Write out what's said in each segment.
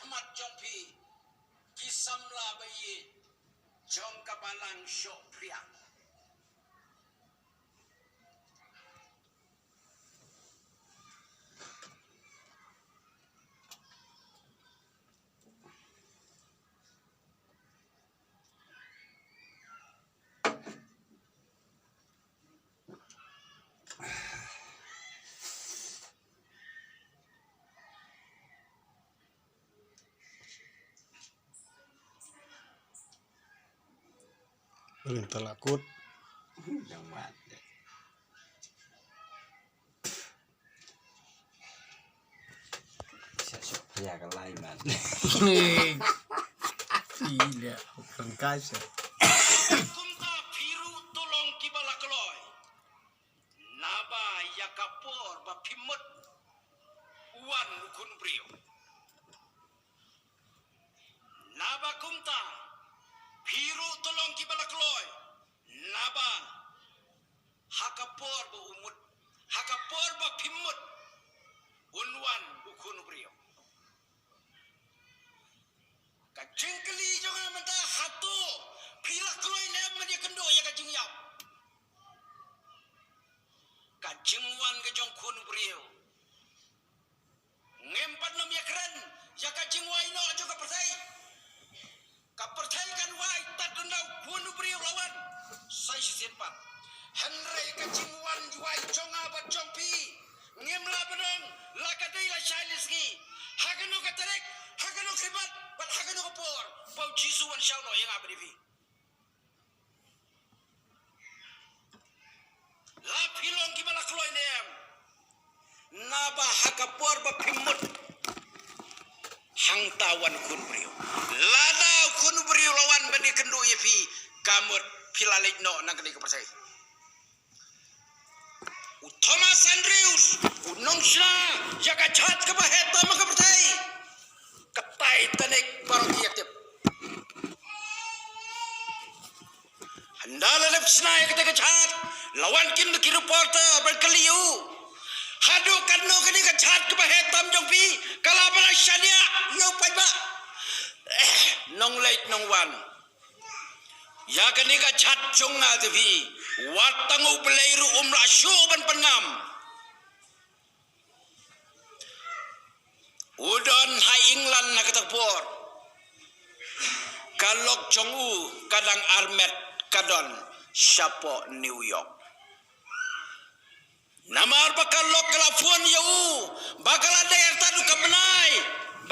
Ahmad Jongpi Kisamla bayi Jong kabalang syok priang Talakut yang mati ya kan lain man tidak bukan kasar Kumta biru tolong kibala keloy Naba yakapor bapimut Uan ukun brio Naba kumta biru tolong kibala keloy Naba hakapor ba umut Hakapor bapimut Unwan ukun brio Kajing keli jangan mentah hatu Pila keloy nem dia kendo ya kajing yap Kajing wan kajong kun brio Ngempat nam ya keren Ya kajing wai no ajo kapertai Kapertai kan wai tak dendau kun brio lawan Saya sisimpan Henry kajing wan wai jonga bat jongpi Ngemla benong Lakadai la syailisgi Hagano katerek Hagano kribat Bat hagano kapor Pau jisu wan syauno yang apa divi Lapilong kibala kloy nem Naba hakapor ba pimut Hang tawan kun brio Lada kun brio lawan bani kendo yepi Kamut pilalik no nang kini kepersai Thomas Andrews Unong sya Jaka chat kebaheta maka pertai Ketai tanik barang kiatip Handala lep senai ketika chat Lawan kin ki reporter berkeliu Hadu kanu kini ke chat kebahetam jongpi Kalabara syania Yo paiba Nong late nong wan Ya kini ke chat jonga tevi Watangu beleiru rasyo ban pengam Udon hai England nak ketepor Kalok jongu kadang armet kadon Syapo New York Namar bakalok kelafon yau Bakal ada yang tadu kebenai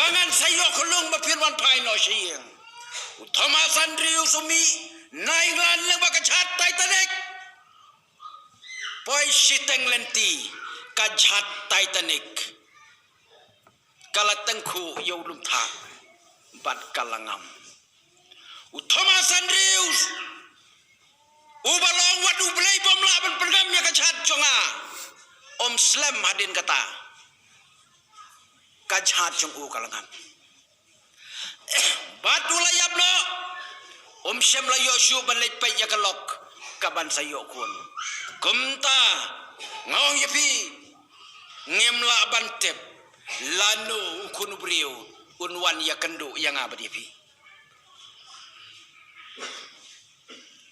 Bangan sayok kelung bapirwan paino siyeng Thomas Andrew sumi Nainglan lang bakacat Titanic Poi siteng lenti Kajat Titanic Kalatengku yau lumtak Bat kalangam Thomas Andrews Ubalong wadu belai bom laban pengamnya kajat jonga Om Slam hadin kata Kajat jong kalangam Batu layap no Om Slam la Yoshu banlit pa ya kalok Kaban sayo kun Kumta Ngawang yapi Ngemla bantep Lano ukun brio Unwan ya kendo yang abad yapi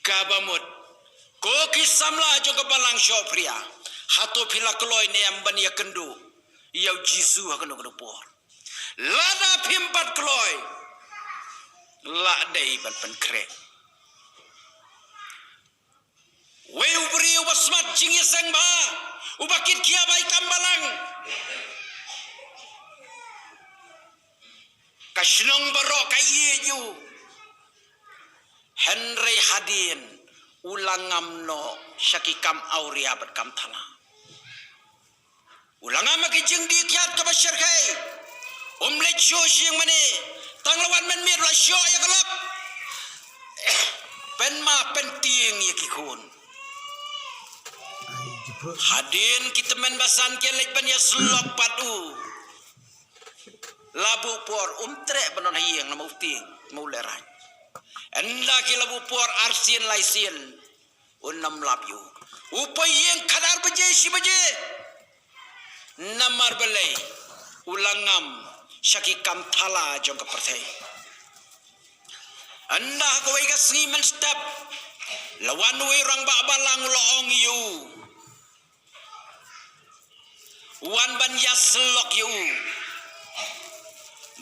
Kabamut Koki samla jong kebalang syopria Hato pila keloy neam ban ya kendo Yau jisu hakano kedopor Lada pimpat keloy Ladai ban penkrek Wei ubri ubasmat jingi sang ba Ubakit kia baik kambalang Kasinong barok kaye ju Henry Hadin ulangam no syakikam auria berkam tala ulangam makijeng di kiat ke basyar kai lek syo siyang mani tanglawan men mir la syo ya kelak pen ma penting ya kikun Hadin kita men basan ke lek ban ya slok padu labu por umtre banon hieng na mauting mauleran Anda kila bupor arsin laisin unam lapyu upay yang kadar beje si beje namar belai ulangam syaki kamthala jong ka perthai anda ko wai ka sngi men step lawan wai rang ba balang loong yu wan ban yaslok yu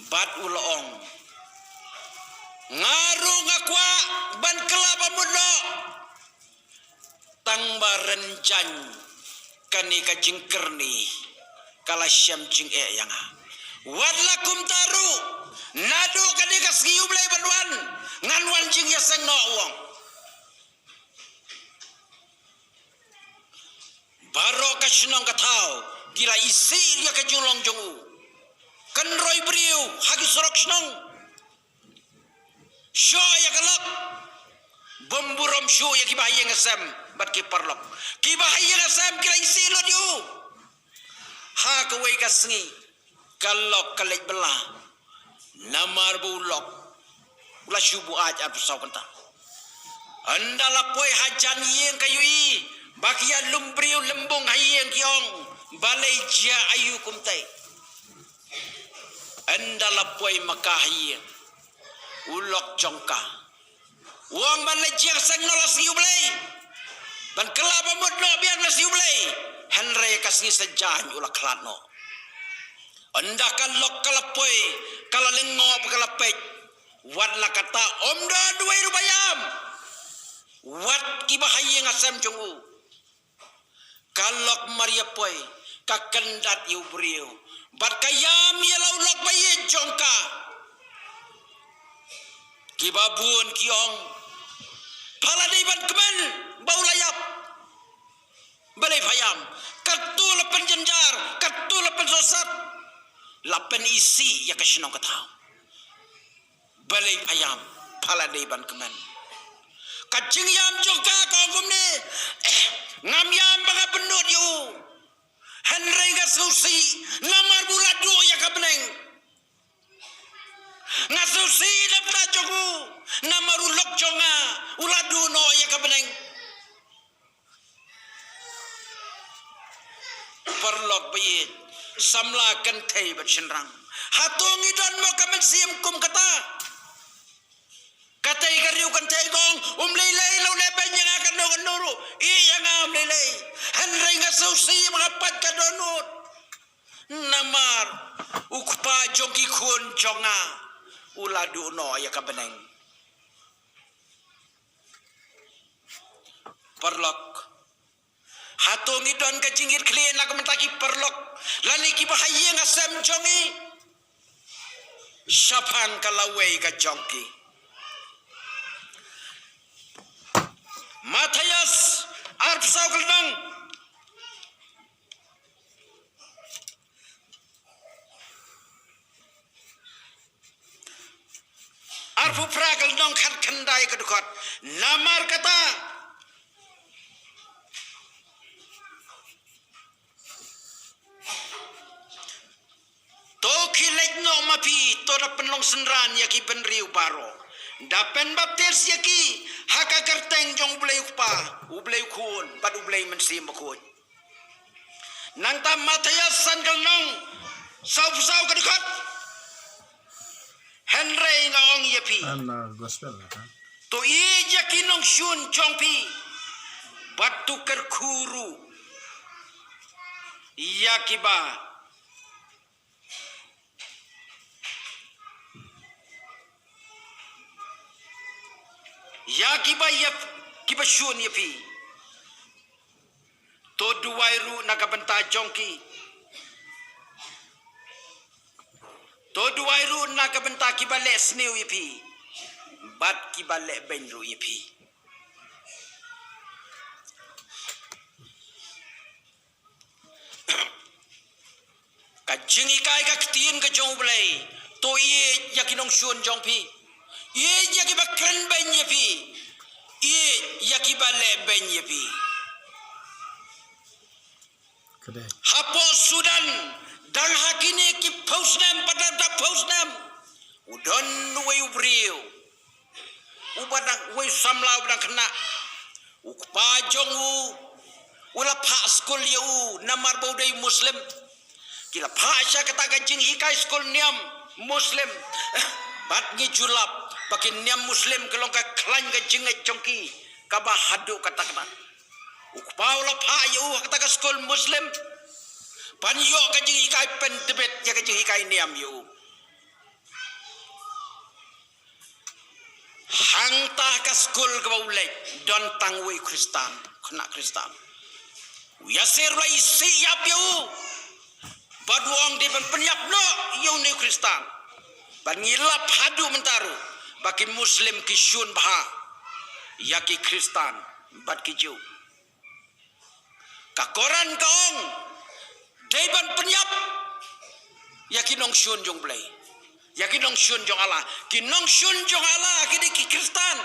bat uloong ngaru ngakwa ban kelapa mudo tang barenjan kani ka jingkerni kala syam jing yang wad lakum taru nado kani ka skiu blai banwan ngan wan jing yaseng no wong baro ka shnong ka thau kila isi dia ka junglong jongu kan roi briu hagi sorok shnong sho ya kalak bomburom sho ya ki bahaya ngasam bat ki parlok ki bahaya ngasam kila isi lo diu ha ka wei ka sngi kalok kalek belah namar bulok ula syubu aj ap sau kanta andala poi hajan yeng kayui bakia lumbriu lembung hayeng kiong balai jia ayu kumtai andala poi makah yeng ulok jongka wong balai jia sang nolas siu blai ban kelapa modno biar na siu blai henre kasngi sejan ulak klatno anda kalok kalapoi kalalengo kalapek wat la kata omda duai rubayam wat ki bahaya ngasam jongu kalok maria poi kakendat yu brio bat kayam ya laulok baye jongka ki babun kiong pala ban kemen bau layap balai payam katul penjenjar katul pensosat lapen isi ya kasinong katau balai payam pala ban kemen kacing yam jongka kongkum ni ngam yam baga benut yu henry ga susi namar bulat do ya kabeneng ngasusi dapta jogu namaru lok jonga uladu no ya kabeneng perlok bayit samla kentai bat shenrang hatung idon mo kamen siam kum kata katai kariu kentai gong lelai lau leben yang akan dongan nuru iya ngam lelai henry ngasusi mengapat kadonut namar ukpa jogi kun jonga uladu no ya kabeneng perlok hatung idon ka jingir klien la kementaki perlok lani ki bahaya ngasam jongi sapang kalawei ka jongki Matthias arp saukeldong arpu prakel dong khat kendai kedukot namar kata to kilek no mapi to da penlong senran yaki penriu baro dapen baptis yaki haka kerteng jong ublay ukpa ublay kun bad ublay mensim bakun nang tam Matthias sangal nong sau kedukot Henry ngaong yapi gospel ha to ija kinong syun jongpi batu kerkuru yakiba yakiba yap kiba syun yapi to duwairu nakabenta jongki to duwairu nakabenta kibale sniu yapi bat kibale benru yapi kajingi kai ka ktien ka jong blai to ye yakinong syun jong pi ye yakiba kren ben yapi ye yakiba le ben yapi kede hapo Sudan dan hakini ki pausnam pada pausnam udon we ubriu ubadang we samla ubadang kena ukpa jongu ula pa skul yu namar baudai muslim kila pasha kata kajing hikai skol niam muslim bat ngi julap pakin niam muslim kelong ka klan kajing jongki kaba hadu kata ukpaula pa yu kata ka skol muslim pan yo kajing hikai pen debet ya kajing hikai niam yu hangta ka skol ka ulai don tangwe kristan kena kristan yasir la isi yap yu baduang di penyap no yu ni kristan ban ngilap hadu mentaru baki muslim kisyun baha yaki kristan bat kiju kakoran kaong deban penyap yaki nong syun jong blai yaki nong syun jong ala ki nong syun jong ala kini ki kristan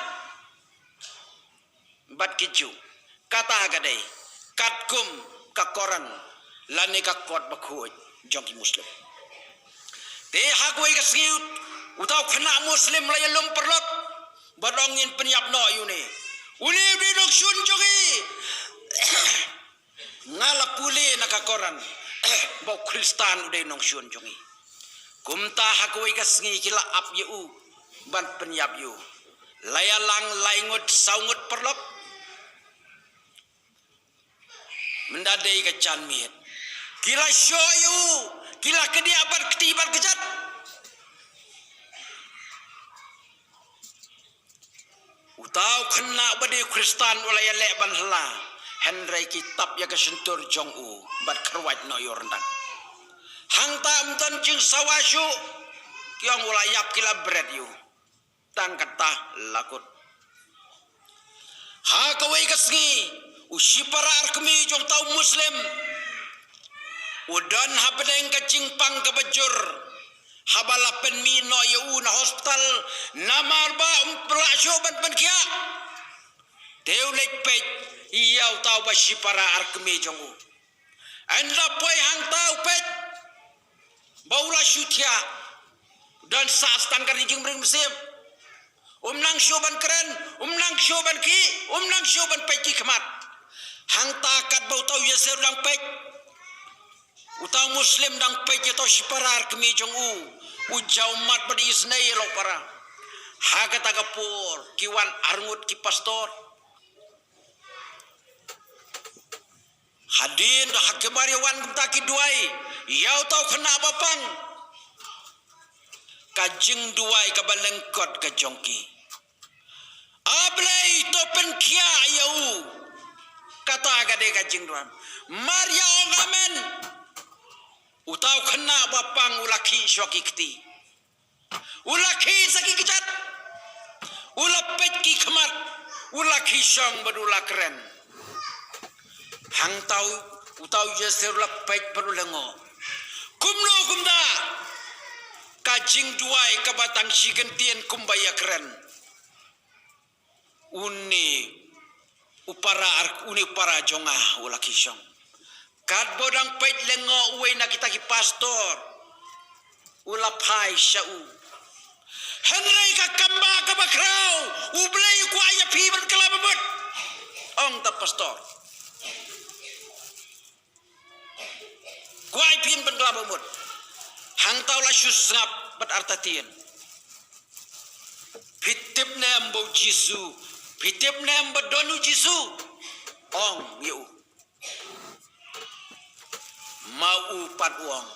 bat kiju kata gadai katkum kakoran lani kakot bakhuj jong ki muslim te hakoi ka siut utau kena muslim la yalum perlot badongin penyap no yune uli di dok sun jogi ngala puli nakakoran bau kristan udah nong sun jogi kumta hakoi ka singi kila ap yu ban penyap yu layalang laingut saungut perlot mendadai ka canmit kila syoyu kila kediapan ketiban kejat utau kena bade kristan ulaya leban hela henry kitab ya kesentur jong u bat kerwat no yorndang hangta amton jing sawasyu kiong ulayap kila bread yu tang kata lakut ha kawai kasngi usipara arkmi jong tau muslim udan habdeng kacing pang kabajur habalapen mi no yu na hospital namar ba umplasyo ban kia teu lek pe iau tau ba sipara arkmi jong u anda poi hang tau pe baula syutia dan saat tangkar jing bring mesim nang syoban keren nang syoban ki nang syoban pe ki kemat hang takat bau tau yasir dang pe utang muslim dang pe to siparar kemi jong u jaumat badi isnai lo para hagata kapur kiwan arngut ki pastor hadin do hakemari wan taki duai yau tau kena bapang kajing duai kabalengkot ka jongki ablai to pen kia yau kata gade kajing duan maria ongamen utau kena bapang ulaki syaki keti ulaki saki kejat ulapet ki kemat ulaki syang badula keren hang tau utau jesir lapet badulengo kumno kumda kajing duai kabatang sigentien kumbaya keren uni upara jonga ulaki syang kat bodang pait lengo uwe na kita ki pastor ulapai syau henry ka kamba ka bakrau ublay ku aya piban kalabot ong ta pastor ku ay piban kalabot hang taw la syusngap bat artatien pitip na ambo jisu pitip na ambo donu jisu ong yu mau pat uang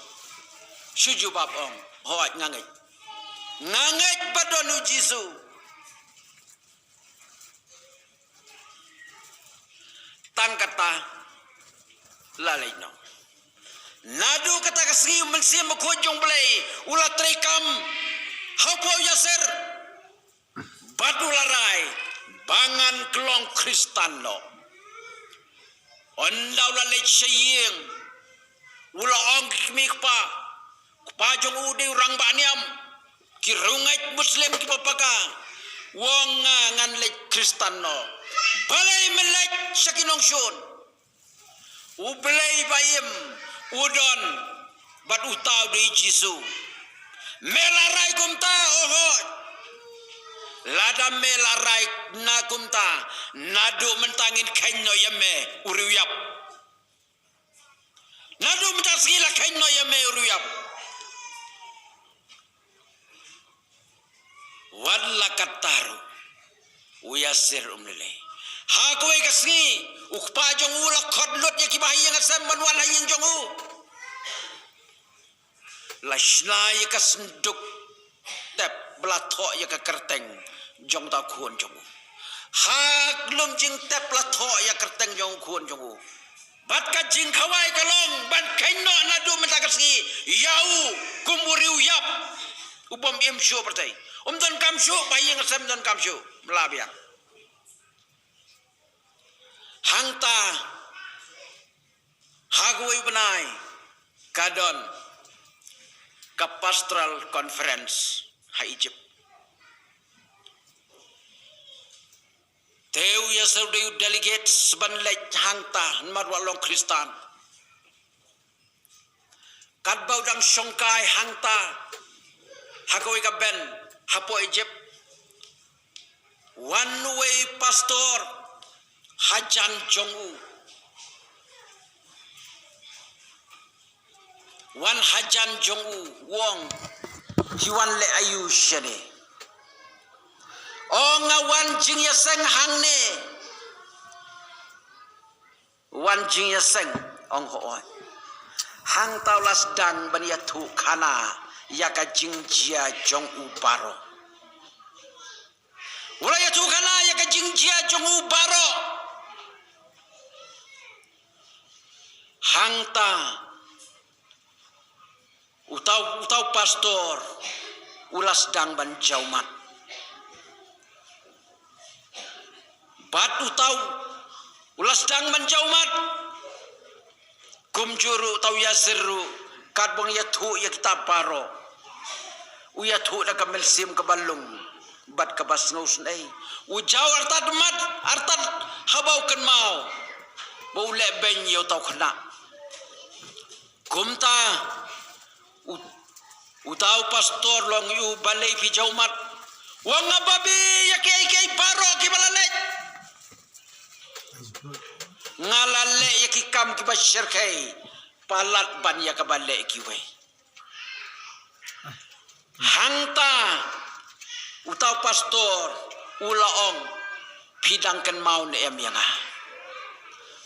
suju bab ong hoat ngangit badonu jisu tang kata lalai no nadu kata kasri mensim kujung belai ulat rekam hapo yasir badu larai bangan kelong kristan no ondau lalai syaying ula ong mikpa kupajong ude urang baniam kirungait muslim ki papaka wong ngan lek kristan no balai melek sakinong syun ublay bayim udon bat utaw de jisu melarai kumta oho lada melarai na kumta nadu mentangin kenyo yeme uriuyap Nadu mentasgi la kain no ya meruyap. Wadla kataru uyasir umlele. Hakwe kasngi ukpa jong ula kodlot ya kibahiyang asam manwan hayang jong u. Lashnai kasnduk tep blathok ya ka kerteng jong ta khun jong u. Hak lum jing tep blathok ya kerteng jong khun jong u. Bat ka jing khawai kalong ban kaino nadu mentakasngi yau kumuriu yap. Upam imshu pertai. Don kamshu bahiyang asam don kamshu melabiak. Hangta hagway benai kadon ke pastoral conference ha Egypt. Teu ya saudai delegate seban lek hangta marwalong Kristan. Kat baudang songkai hangta hagway ka ben hapo Egypt. One way pastor Hajan Jongu. Wan Hajan Jongu Wong Hiwan le ayu shene. O ngawan jing ya seng hang ne. Wan jing ya seng ong ho. Hang taulas dan bania tu kana yaka jing jia Jongu baro. Ulaya tu kana yaka jing jia Jongu baro. Hangta utau pastor ulas dang ban jaumat bat utau ulas dang ban jaumat kumjuru tau yasiru kat bong ya thu ya kita baro uya thu da kamel sim ke balung bat ke bas ngaus nei ujau artat mat artat habau kan mau bau le ben yo tau kena kumta utau pastor long yu balai pi jaumat wang ababi ya kai baro ki balalek ngalale ya ki kam ki bashir kai palat ban ya ka balek ki we hangta utau pastor ulaong pidangkan mau ne em yang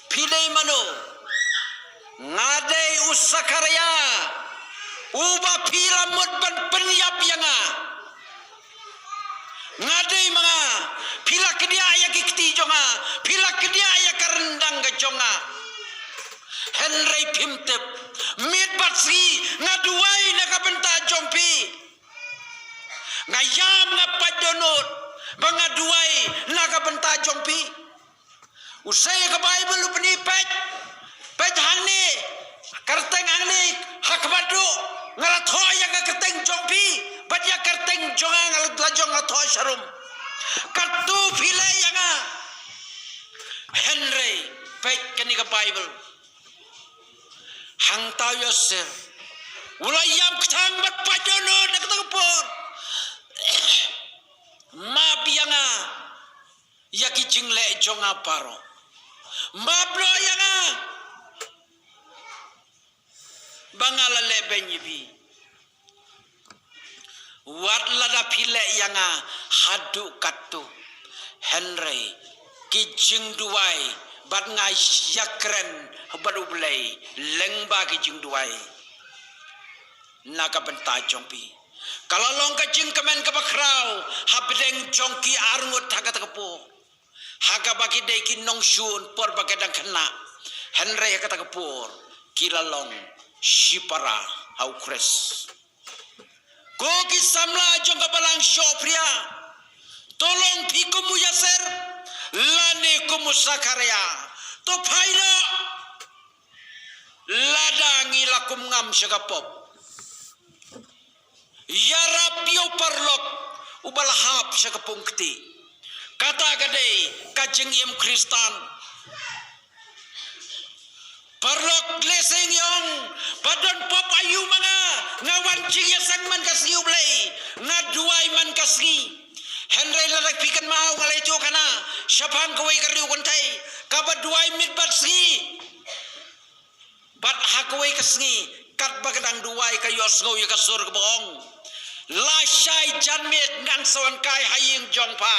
pidai mano ngadai usakarya uba pilamut ban penyap yanga ngadai mga pila kedia ya kikti jonga pila kedia ya karendang ga jonga Henry Pimtep mit batsi ngaduai na kabenta jompi ngayam ngapadonot bangaduai na kabenta jompi usai ka Bible lu penipet pet hangni kerteng hangni hak badu ngalatho yang kerteng jompi badya kerteng jonga ngalat ngalatho sharum kartu pile yang Henry pet kani ka Bible hang tahu yosir ulayam ktang bat pajono nak tekepor map yang yaki jingle jonga paro mablo yang bangala le benyibi wat lada pile yang hadu katu Henry kijing duai bat ngai yakren baru belai lengba kijing duai naga benta jongpi kalau long kajing kemen kebakrau habdeng jongki arngut haga tekepo haga bagi deki nongsun por bagadang kena Henry kata kepur kilalong shipara hau kres koki samla jongka balang shopria tolong pikumu yaser lane kumu sakarya to paida ladangi lakum ngam syagapop yarapio parlok ubalhap syagapungkti kata gade kajeng yem Kristan parlok leseng yong badan pop ayu mga ngawan jing sang man kasngi ublay ngaduay man kasngi Henry larak pikan mau ngalay jo kana syapang kaway kariu kontay kabaduay mitbat sgi bat hakwe kasngi kat bagadang duai kayo sngo ya kasur kebong la shai janmet ngang sawan kai haying jongpa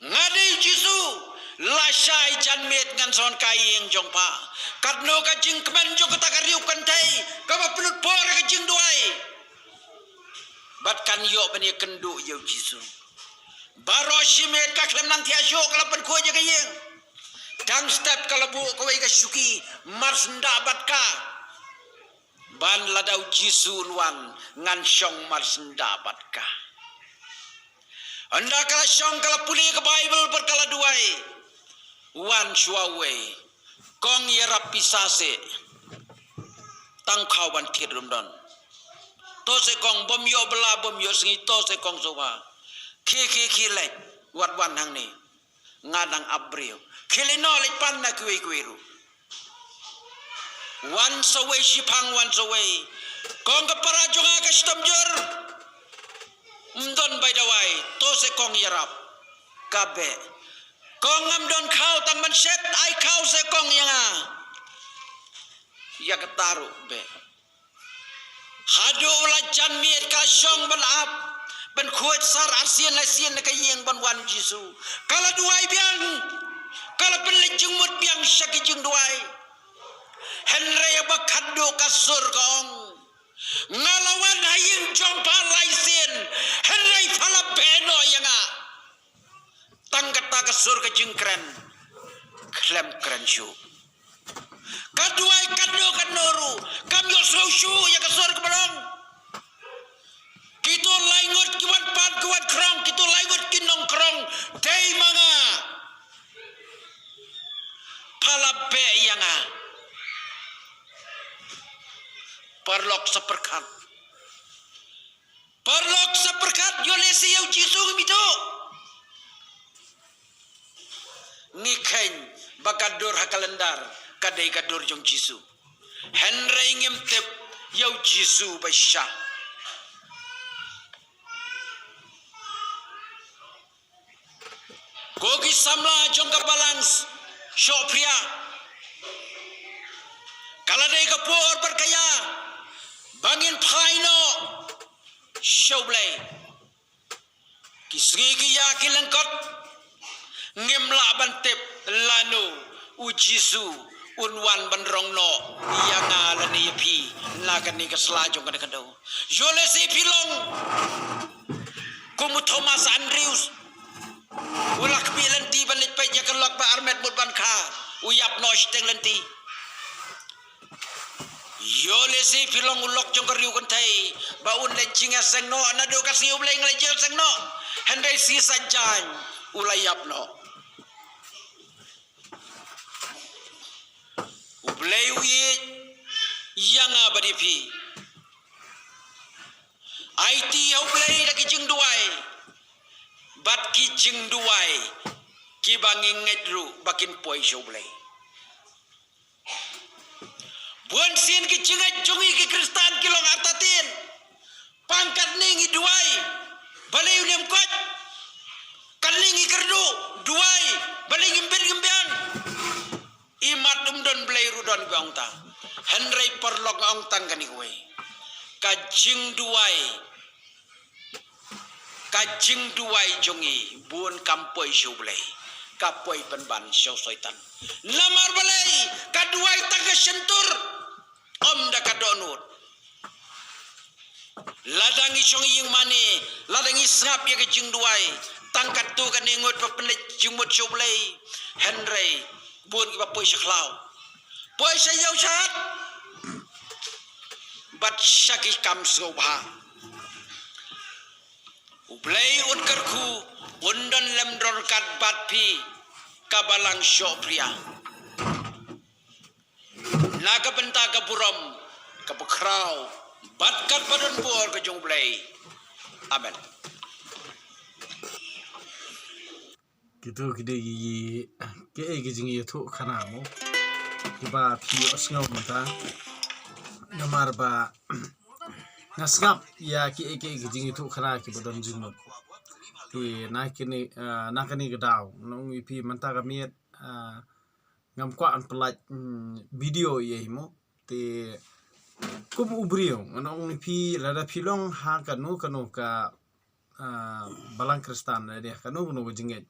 ngade jisu la shai janmet ngan sawan kai ying jongpa katno ka jing keman jo kata kariu kantai kama penut por ka jing duai bat kan yo bani kendu yo jisu baro shimet ka klem nang tiasyo kalapan ko je kayeng dang step kalabu ko ka syuki mars ndabat ka ban ladau jisu luan ngan syong mars ndabat ka anda kala syong kala puli ke bible berkala duai wan shuawe kong yerap pisase tang kawan tidum don to se kong bom yo bela bom yo singi to se kong sowa ki le wat wan hang ni ngadang abril kile no le pan na kwe kweru wan sowe shipang wan sowe kong ka para jonga ka stom jor mdon bay dawai to se kong yerap kabe kong am don kau tang man shet ai kau se kong yanga ya ketaru be hadu ula jan miet ka syong ban ap ban kuat sar arsian la sien ka yeng ban wan jisu kala duai biang kala penlejung mut biang syakijung duai henre ba khaddo kasur kong ngalawan haying jong pa lai sien henre phala beno yanga tangkata kasur ka jingkren klem kren syu kaduai kadno kanoru kam yo sosyu ya kasur ka balong kito laingot kiwan pan kuat krong kito laingot kinong krong dei manga phala be yanga parlok seperkat yo lesi yo jisu mito nikhen bakadur hakalendar kadai kadur jong jisu henry ngim tep yo jisu basha gogi samla jong kabalang shopria kaladai kapor berkaya bangin phaino shoblay kisgi kiya kilengkot ngimla bantep lanu ujisu unwan bandrongno yang alani pi nagani keselajong kada kado jole si pilong kumu Thomas Andrews ulak pilenti banit pa jakalok ba armet murban kha uyap nosh tenglenti yole si pilong ulok jong kariu kantai baun lejinga sengno nado kasiu bleng lejel sengno hendai si sajan ulayap no ublei uye yang abadi pi IT ublei da kijing duai bat kijing duai kibanging ngedru bakin poi ublei buan sin kijing jongi ki kristan kilong artatin pangkat ningi duai balai unem kot kalingi kerdu duai balai gimbir-gimbian imat umdon blai rudon gong ta henry perlok ong tang kani kowe kajing duai jongi buon kampoi shublai kapoi penban syau soitan lamar balai kaduai tangga sentur om da kadonut ladangi syong ying mane ladangi sngap ya kajing duai tangkat tu kan ingot papenet jumut shublai henry buon ki poi syaklau poi sayau chat bat syaki kam sgobha ublei unkarku undon lemdor kat bat pi kabalang syopria naga benta kaburam kabukrau bat kat badon bor ke jong blei amen gitu gede yi ke gijing yi tu khana mo kiba pi osngau mata namar ba ngasngap ya ke gijing yi tu khana ki bodon jingmo pi nakini gadaw nong pi manta ga miet ngam kwa an pelaj video ye mo te kum ubrio anong ni pi lada pilong ha kanu ka balang kristan dia kanu jinget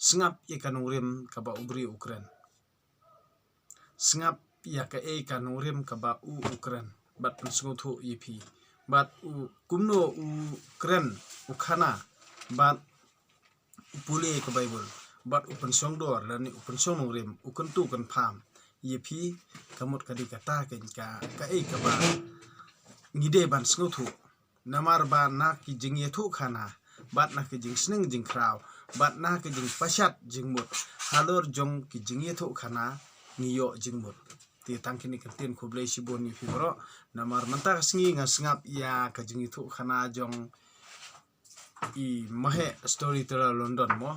sengap ye kanu rim ka ba ubri Ukraine sengap ya ka kanu rim ka ba Ukraine bat pensungu thu ye pi bat kumno Ukraine ukhana bat pule ka Bible bat upen song dor dan upen song rim ukun tu kan pham ye pi kamut kadi kata ka ka ba ngide ban sngu thu namar ba na ki jing ye thu khana bat na ki jing sning jing kraw bat na ki jing pashat jing mut halor jong ki jing ye thu khana niyo jing mut ti tangkini kertin khublei sibon ni fibro namar manta sngi ngasngap ya ka jing ye thu khana jong I mahe storyteller London mo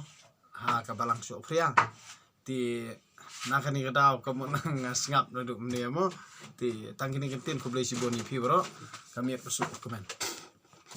ha ka balang so priang ti nakani kadau kamu ngasngap na dum mo ti tangkini kertin khublei sibon ni fibro kami masuk komen